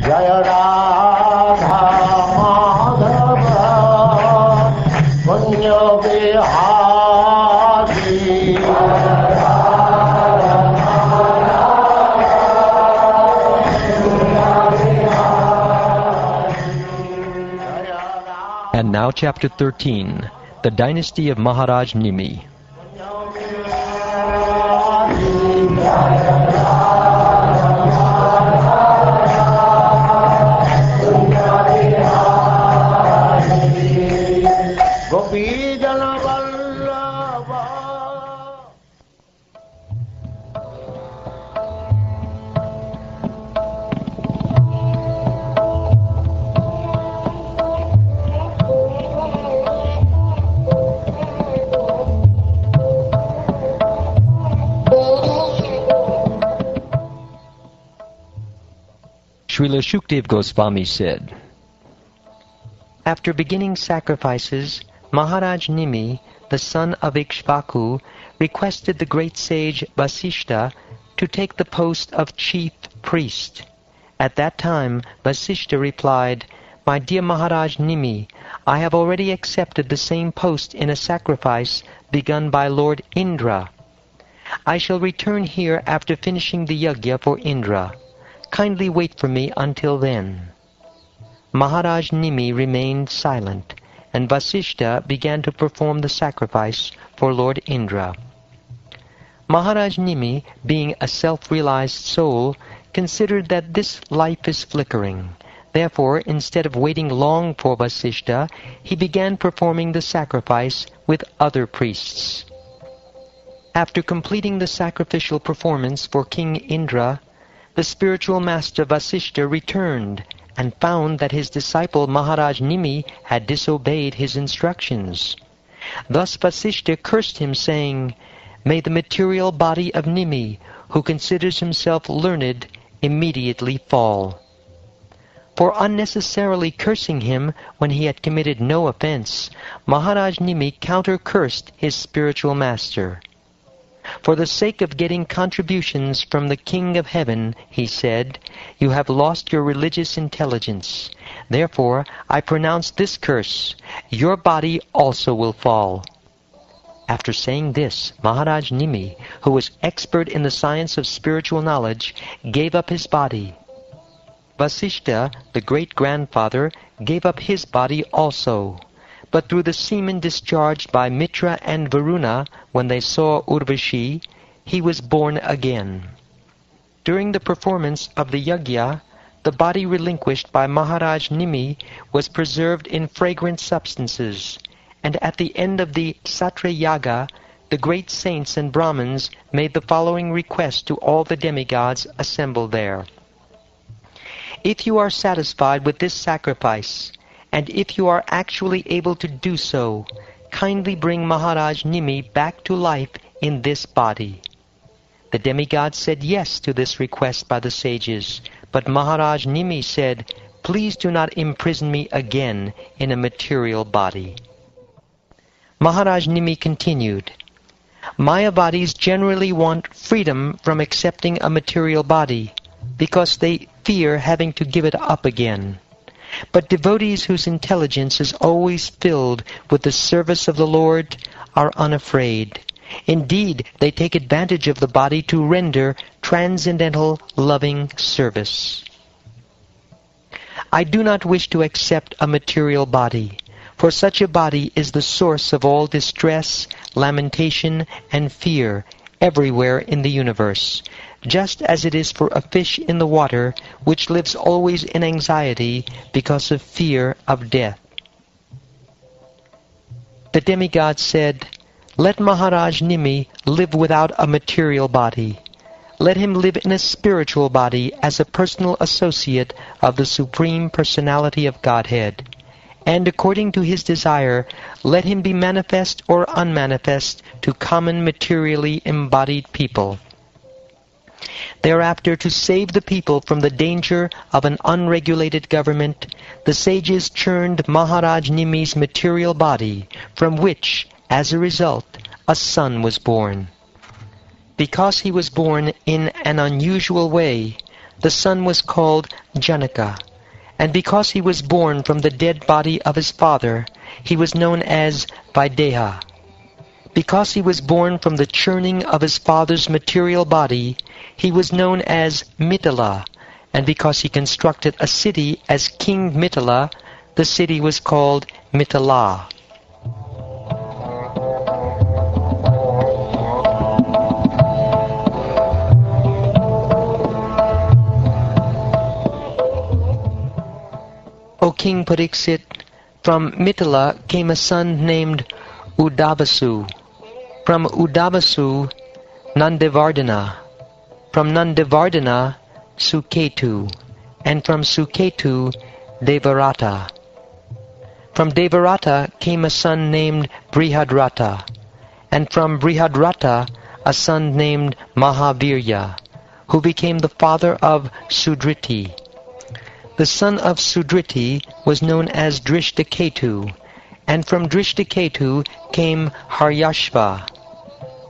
Jaya Radha Madhava Punya Vihari. And now chapter 13, the Dynasty of Maharaja Nimi. Srila Shukdev Goswami said, after beginning sacrifices, Maharaj Nimi, the son of Ikshvaku, requested the great sage Vasishta to take the post of chief priest. At that time, Vasishta replied, "My dear Maharaj Nimi, I have already accepted the same post in a sacrifice begun by Lord Indra. I shall return here after finishing the yajna for Indra. Kindly wait for me until then." Maharaj Nimi remained silent, and Vasishta began to perform the sacrifice for Lord Indra. Maharaj Nimi, being a self-realized soul, considered that this life is flickering. Therefore, instead of waiting long for Vasishta, he began performing the sacrifice with other priests. After completing the sacrificial performance for King Indra, the spiritual master Vasishta returned and found that his disciple Maharaj Nimi had disobeyed his instructions. Thus Vasishta cursed him, saying, "May the material body of Nimi, who considers himself learned, immediately fall." For unnecessarily cursing him when he had committed no offense, Maharaj Nimi counter-cursed his spiritual master. "For the sake of getting contributions from the King of Heaven," he said, "you have lost your religious intelligence. Therefore, I pronounce this curse: your body also will fall." After saying this, Maharaj Nimi, who was expert in the science of spiritual knowledge, gave up his body. Vasishta, the great-grandfather, gave up his body also. But through the semen discharged by Mitra and Varuna when they saw Urvashi, he was born again. During the performance of the yajna, the body relinquished by Maharaj Nimi was preserved in fragrant substances, and at the end of the Satra Yaga, the great saints and Brahmins made the following request to all the demigods assembled there. "If you are satisfied with this sacrifice, and if you are actually able to do so, kindly bring Maharaj Nimi back to life in this body." The demigods said yes to this request by the sages, but Maharaj Nimi said, "Please do not imprison me again in a material body." Maharaj Nimi continued, "Mayavadis generally want freedom from accepting a material body, because they fear having to give it up again. But devotees whose intelligence is always filled with the service of the Lord are unafraid. Indeed, they take advantage of the body to render transcendental loving service. I do not wish to accept a material body, for such a body is the source of all distress, lamentation, and fear everywhere in the universe, just as it is for a fish in the water, which lives always in anxiety because of fear of death." The demigod said, "Let Maharaj Nimi live without a material body. Let him live in a spiritual body as a personal associate of the Supreme Personality of Godhead. And according to his desire, let him be manifest or unmanifest to common materially embodied people. Thereafter, to save the people from the danger of an unregulated government, the sages churned Maharaj Nimi's material body, from which, as a result, a son was born. Because he was born in an unusual way, the son was called Janaka, and because he was born from the dead body of his father, he was known as Videha. Because he was born from the churning of his father's material body, he was known as Mithila, and because he constructed a city as King Mithila, the city was called Mithila. O King Pariksit, from Mithila came a son named Udavasu. From Udavasu, Nandivardhana. From Nandivardhana, Suketu. And from Suketu, Devarata. From Devarata came a son named Brihadrata. And from Brihadrata, a son named Mahavirya, who became the father of Sudriti. The son of Sudriti was known as Drishtaketu, and from Drishtaketu came Haryashva.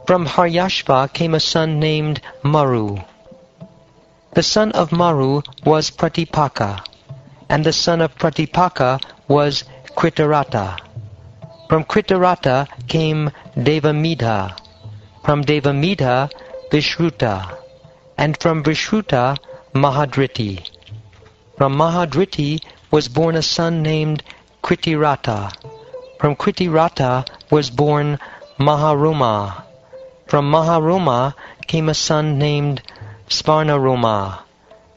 From Haryashva came a son named Maru. The son of Maru was Pratipaka, and the son of Pratipaka was Kritarata. From Kritarata came Devamidha. From Devamidha, Vishruta, and from Vishruta, Mahadriti. From Mahadriti was born a son named Kritirata. From Kritirata was born Maharoma. From Maharoma came a son named Svarnaroma.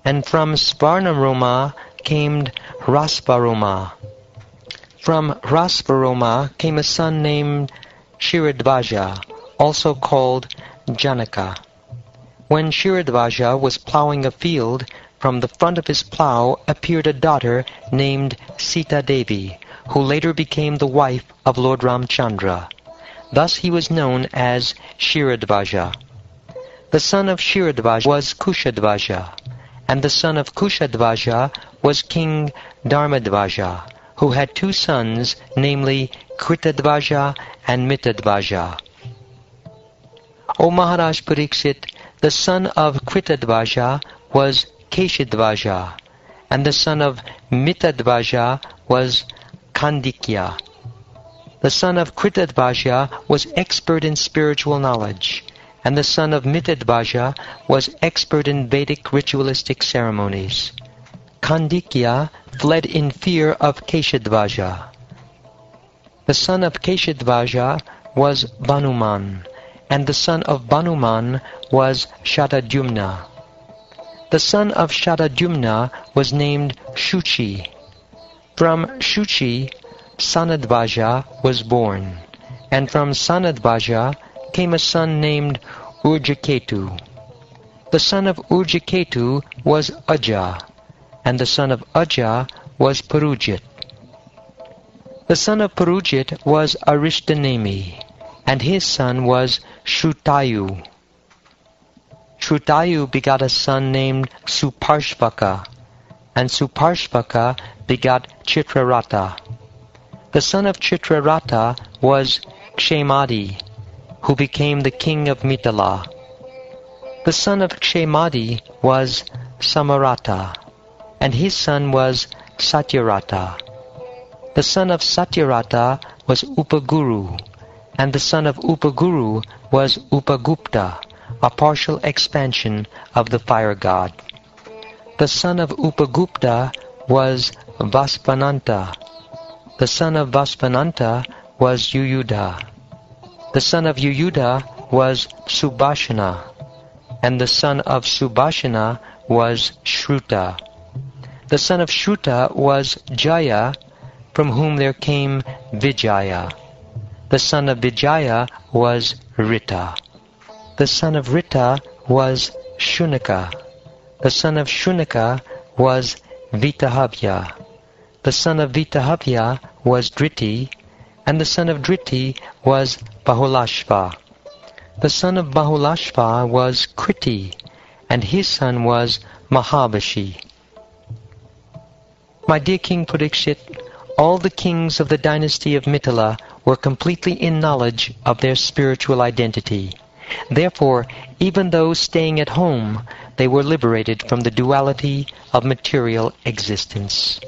And from Svarnaroma came Rasvaroma. From Rasvaroma came a son named Shiradvaja, also called Janaka. When Shiradvaja was plowing a field, from the front of his plow appeared a daughter named Sita Devi, who later became the wife of Lord Ramchandra. Thus he was known as Shiradvaja. The son of Shiradvaja was Kushadvaja, and the son of Kushadvaja was King Dharmadvaja, who had two sons, namely Kritadvaja and Mitadvaja. O Maharaj Pariksit, the son of Kritadvaja was Keshadvaja, and the son of Mitadvaja was Kandikya. The son of Kritadvaja was expert in spiritual knowledge, and the son of Mitadvaja was expert in Vedic ritualistic ceremonies. Kandikya fled in fear of Keshadvaja. The son of Keshadvaja was Banuman, and the son of Banuman was Shatadyumna. The son of Shatadyumna was named Shuchi. From Shuchi, Sanadvaja was born, and from Sanadvaja came a son named Urjaketu. The son of Urjaketu was Aja, and the son of Aja was Parujit. The son of Parujit was Arishtanemi, and his son was Shrutayu. Shrutayu begot a son named Suparshvaka, and Suparshvaka begot Chitrarata. The son of Chitrarata was Kshemadi, who became the king of Mithila. The son of Kshemadi was Samarata, and his son was Satyarata. The son of Satyarata was Upaguru, and the son of Upaguru was Upagupta, a partial expansion of the fire god. The son of Upagupta was Vaspananta. The son of Vaspananta was Yuyudha. The son of Yuyudha was Subhashana, and the son of Subhashana was Shruta. The son of Shruta was Jaya, from whom there came Vijaya. The son of Vijaya was Rita. The son of Rita was Shunaka. The son of Shunaka was Vitahavya. The son of Vitahavya was Driti, and the son of Driti was Bahulashva. The son of Bahulashva was Kriti, and his son was Mahavashi. My dear King Parikshit, all the kings of the dynasty of Mithila were completely in knowledge of their spiritual identity, Therefore, even those staying at home, they were liberated from the duality of material existence.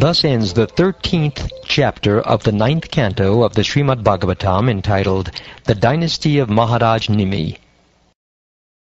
Thus ends the 13th chapter of the 9th canto of the Srimad Bhagavatam, entitled The Dynasty of Maharaja Nimi.